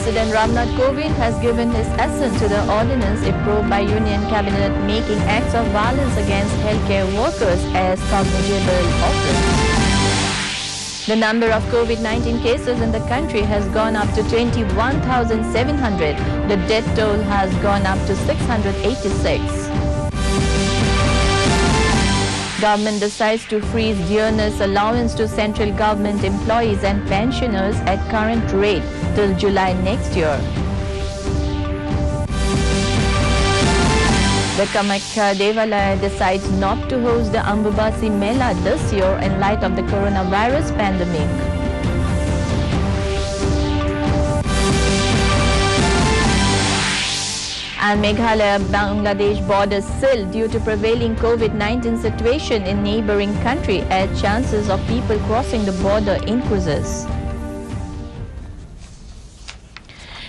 President Ramnath Kovind has given his assent to the ordinance approved by Union Cabinet making acts of violence against healthcare workers as cognizable offence. The number of COVID-19 cases in the country has gone up to 21,700. The death toll has gone up to 686. Government decides to freeze dearness allowance to central government employees and pensioners at current rate till July next year. The Kamakhya Devalaya decides not to host the Ambubasi Mela this year in light of the coronavirus pandemic. And Meghalaya-Bangladesh border sealed due to prevailing COVID-19 situation in neighboring country as chances of people crossing the border increases.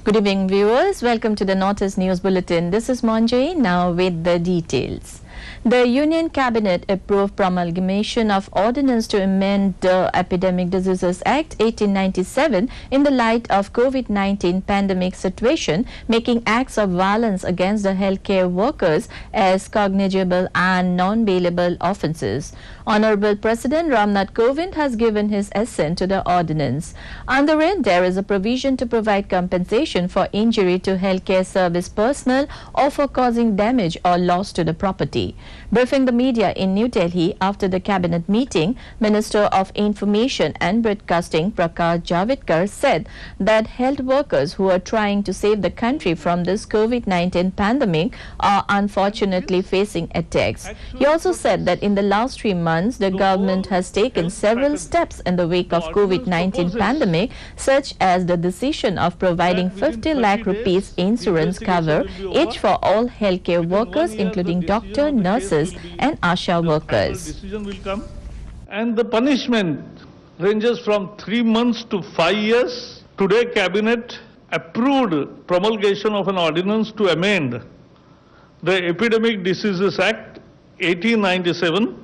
Good evening viewers, welcome to the Northeast News Bulletin. This is Monjay, now with the details. The Union Cabinet approved promulgation of ordinance to amend the Epidemic Diseases Act 1897 in the light of COVID-19 pandemic situation, making acts of violence against the healthcare workers as cognizable and non-bailable offences. Honourable President Ramnath Kovind has given his assent to the ordinance. Under it, there is a provision to provide compensation for injury to healthcare service personnel or for causing damage or loss to the property. Briefing the media in New Delhi after the cabinet meeting, Minister of Information and Broadcasting Prakash Javadekar said that health workers who are trying to save the country from this COVID-19 pandemic are unfortunately facing attacks. He also said that in the last 3 months, the government has taken several steps in the wake of COVID-19 pandemic, such as the decision of providing 50 lakh rupees insurance cover each for all healthcare workers, including doctor, nurses and ASHA workers. And the punishment ranges from 3 months to 5 years. Today, Cabinet approved promulgation of an ordinance to amend the Epidemic Diseases Act 1897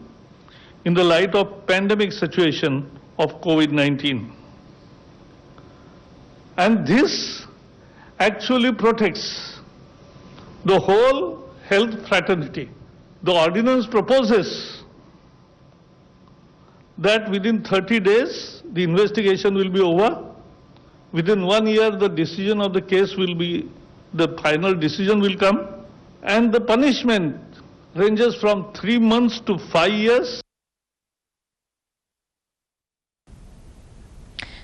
in the light of pandemic situation of COVID-19. And this actually protects the whole health fraternity. The ordinance proposes that within 30 days, the investigation will be over. Within 1 year, the decision of the case will be, the final decision will come. And the punishment ranges from 3 months to 5 years.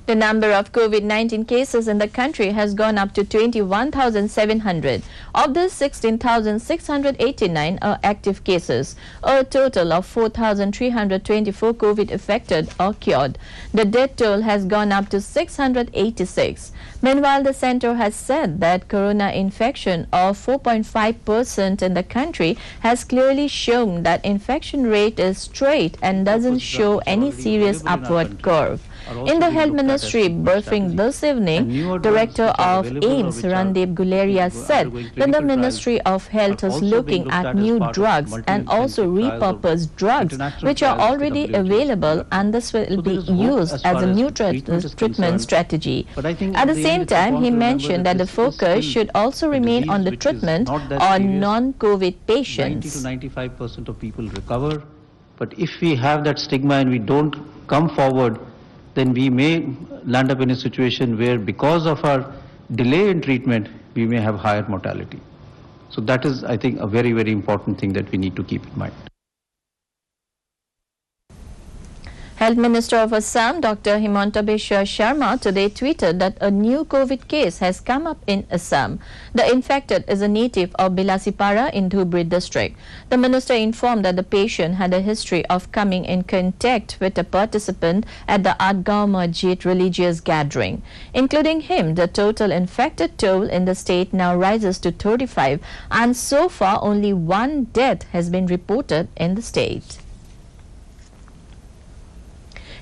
The number of COVID-19 cases in the country has gone up to 21,700. Of this, 16,689 are active cases. A total of 4,324 COVID affected or cured. The death toll has gone up to 686. Meanwhile, the centre has said that corona infection of 4.5% in the country has clearly shown that infection rate is straight and doesn't show any serious upward curve. In the Health Ministry briefing this evening, Director of AIIMS Randeep Guleria said that the Ministry of Health is looking at new drugs and also repurposed drugs which are already available, and this will be used as a new treatment strategy. At the same time, he mentioned that the focus should also remain on the treatment on non-COVID patients. 90 to 95% of people recover, but if we have that stigma and we don't come forward, then we may land up in a situation where because of our delay in treatment, we may have higher mortality. So that is, I think, a very, very important thing that we need to keep in mind. Health Minister of Assam, Dr. Himanta Biswa Sharma, today tweeted that a new COVID case has come up in Assam. The infected is a native of Bilasipara in Dhubri district. The minister informed that the patient had a history of coming in contact with a participant at the Adgaon Masjid religious gathering. Including him, the total infected toll in the state now rises to 35, and so far only 1 death has been reported in the state.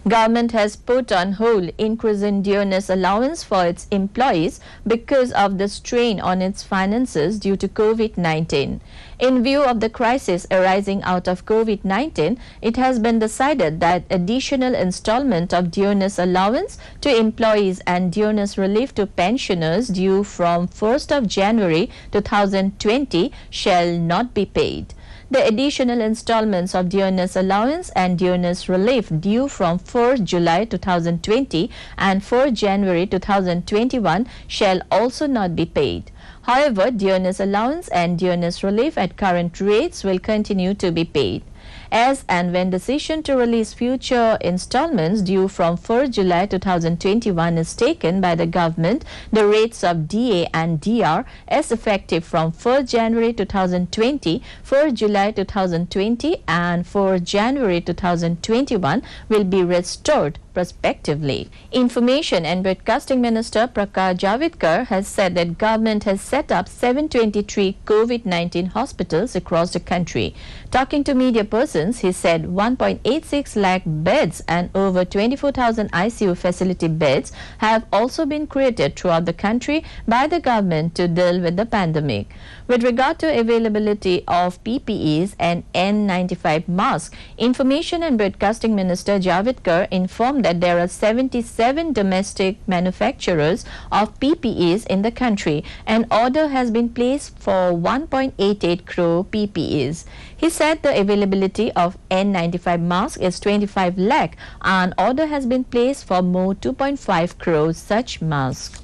Government has put on hold increase in dearness allowance for its employees because of the strain on its finances due to COVID-19. In view of the crisis arising out of COVID-19, it has been decided that additional installment of dearness allowance to employees and dearness relief to pensioners due from 1st of January 2020 shall not be paid. The additional installments of dearness allowance and dearness relief due from 4 July 2020 and 4 January 2021 shall also not be paid. However, dearness allowance and dearness relief at current rates will continue to be paid. As and when decision to release future installments due from 4 July 2021 is taken by the government, the rates of DA and DR as effective from 4 January 2020, 4 July 2020 and 4 January 2021 will be restored prospectively. Information and Broadcasting Minister Prakash Javadekar has said that government has set up 723 COVID-19 hospitals across the country. Talking to media persons, he said 1.86 lakh beds and over 24,000 ICU facility beds have also been created throughout the country by the government to deal with the pandemic. With regard to availability of PPEs and N95 masks, Information and Broadcasting Minister Javadekar informed that there are 77 domestic manufacturers of PPEs in the country. An order has been placed for 1.88 crore PPEs. He said the availability of N95 masks is 25 lakh. An order has been placed for more 2.5 crore such masks.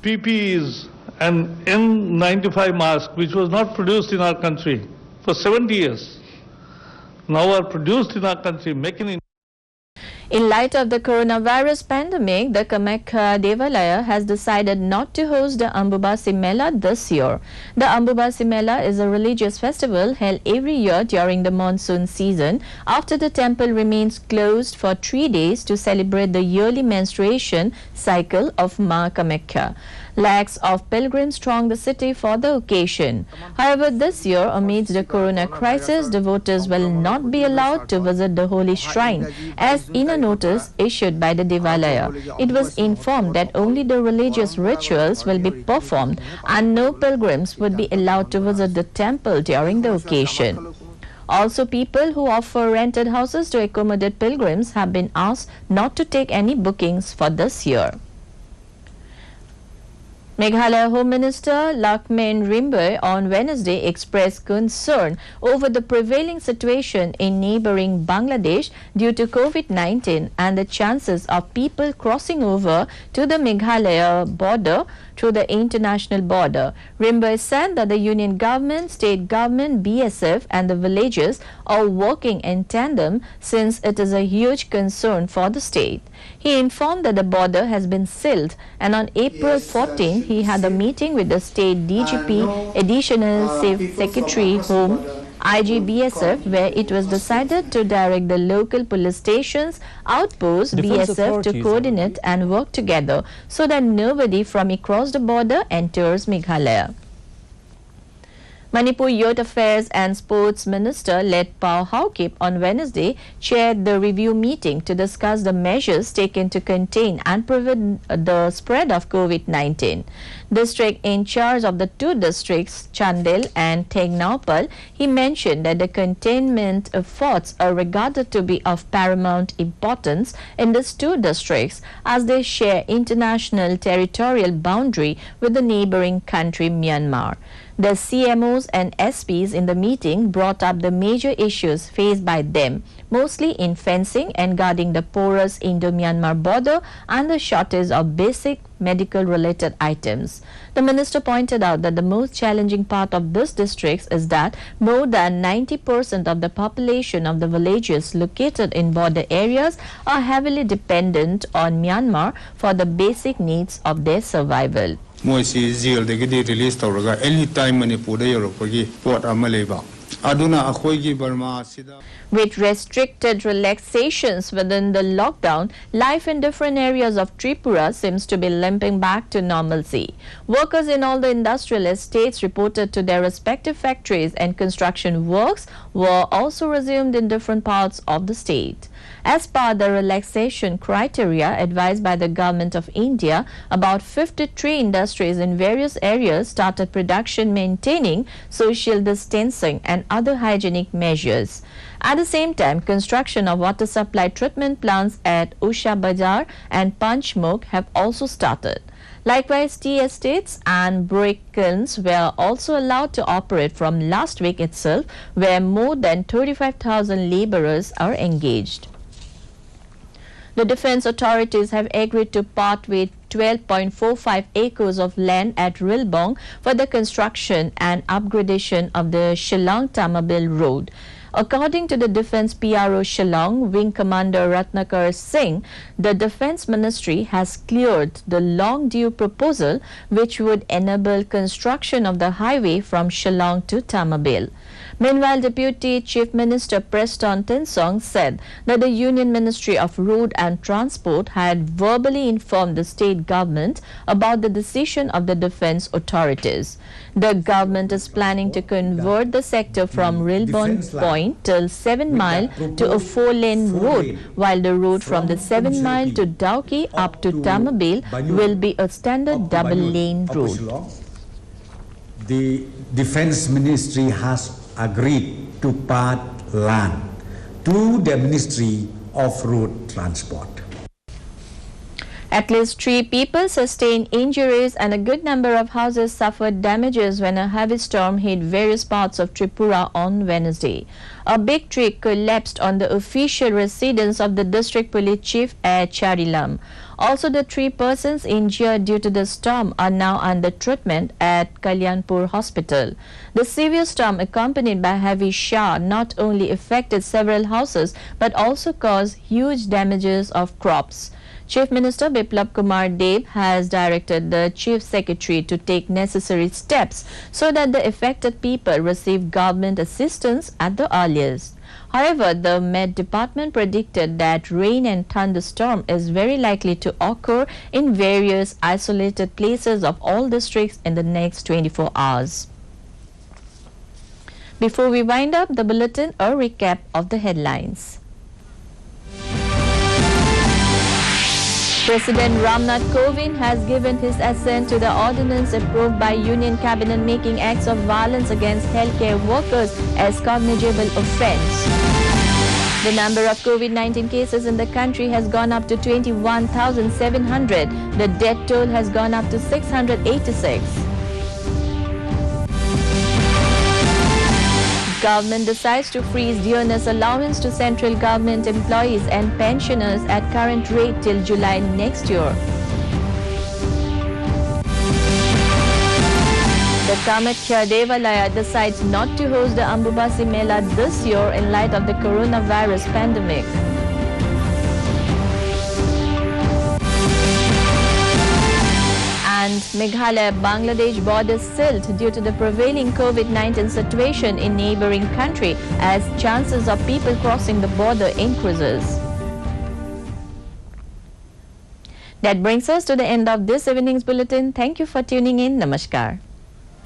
PPEs and N95 mask, which was not produced in our country for 70 years, now are produced in our country, making in In light of the coronavirus pandemic, the Kamakhya Devalaya has decided not to host the Ambubasi Mela this year. The Ambubasi Mela is a religious festival held every year during the monsoon season after the temple remains closed for 3 days to celebrate the yearly menstruation cycle of Ma Kamakhya. Lakhs of pilgrims throng the city for the occasion. However, this year, amidst the corona crisis, devotees will not be allowed to visit the holy shrine, as in a notice issued by the Devalaya. It was informed that only the religious rituals will be performed and no pilgrims would be allowed to visit the temple during the occasion. Also, people who offer rented houses to accommodate pilgrims have been asked not to take any bookings for this year. Meghalaya Home Minister Lakmen Rimboe on Wednesday expressed concern over the prevailing situation in neighboring Bangladesh due to COVID-19 and the chances of people crossing over to the Meghalaya border through the international border. Rimboe said that the union government, state government, BSF and the villages are working in tandem since it is a huge concern for the state. He informed that the border has been sealed and on April 14 he had a meeting with the state DGP, Additional Secretary Home, IGBSF, where it was decided to direct the local police stations, outposts, BSF to coordinate and work together so that nobody from across the border enters Meghalaya. Manipur Youth Affairs and Sports Minister Letpao Haokip on Wednesday chaired the review meeting to discuss the measures taken to contain and prevent the spread of COVID-19. District in charge of the two districts, Chandel and Tengnaupal, he mentioned that the containment efforts are regarded to be of paramount importance in these two districts as they share international territorial boundary with the neighboring country Myanmar. The CMOs and SPs in the meeting brought up the major issues faced by them, mostly in fencing and guarding the porous Indo-Myanmar border and the shortage of basic medical-related items. The minister pointed out that the most challenging part of these districts is that more than 90% of the population of the villages located in border areas are heavily dependent on Myanmar for the basic needs of their survival. Moisi Zil de Gidi release Toraga anytime Manipur Europagi Port Amaleba. Aduna Akoigi Burma Sida. With restricted relaxations within the lockdown, life in different areas of Tripura seems to be limping back to normalcy. Workers in all the industrial estates reported to their respective factories and construction works were also resumed in different parts of the state. As per the relaxation criteria advised by the Government of India, about 53 industries in various areas started production maintaining social distancing and other hygienic measures. At the same time, construction of water supply treatment plants at Usha Bazar and Panchmukh have also started. Likewise, tea estates and brick kilns were also allowed to operate from last week itself, where more than 35,000 labourers are engaged. The defence authorities have agreed to part with 12.45 acres of land at Rilbong for the construction and upgradation of the Shillong-Tamabil road. According to the Defence PRO Shillong, Wing Commander Ratnakar Singh, the Defence Ministry has cleared the long-due proposal which would enable construction of the highway from Shillong to Tamabil. Meanwhile, Deputy Chief Minister Preston Tensong said that the Union Ministry of Road and Transport had verbally informed the state government about the decision of the defence authorities. The government is planning to convert the sector from Rilbong Point till 7 Mile to a 4-lane road, while the road from the 7 Mile to Dauki up to Tamabil will be a standard double-lane road. The Defence Ministry has agreed to part land to the Ministry of Road Transport. At least 3 people sustained injuries and a good number of houses suffered damages when a heavy storm hit various parts of Tripura on Wednesday. A big tree collapsed on the official residence of the district police chief at Charilam. Also, the 3 persons injured due to the storm are now under treatment at Kalyanpur Hospital. The severe storm, accompanied by heavy shower, not only affected several houses but also caused huge damages of crops. Chief Minister Biplab Kumar Deb has directed the Chief Secretary to take necessary steps so that the affected people receive government assistance at the earliest. However, the Met Department predicted that rain and thunderstorm is very likely to occur in various isolated places of all districts in the next 24 hours. Before we wind up the bulletin, a recap of the headlines. President Ramnath Kovind has given his assent to the ordinance approved by Union Cabinet making acts of violence against healthcare workers as cognizable offence. The number of COVID-19 cases in the country has gone up to 21,700. The death toll has gone up to 686. Government decides to freeze dearness allowance to central government employees and pensioners at current rate till July next year. The Kamakhya Devalaya decides not to host the Ambubasi Mela this year in light of the coronavirus pandemic. And Meghalaya-Bangladesh border sealed due to the prevailing COVID-19 situation in neighbouring country as chances of people crossing the border increases. That brings us to the end of this evening's bulletin. Thank you for tuning in. Namaskar.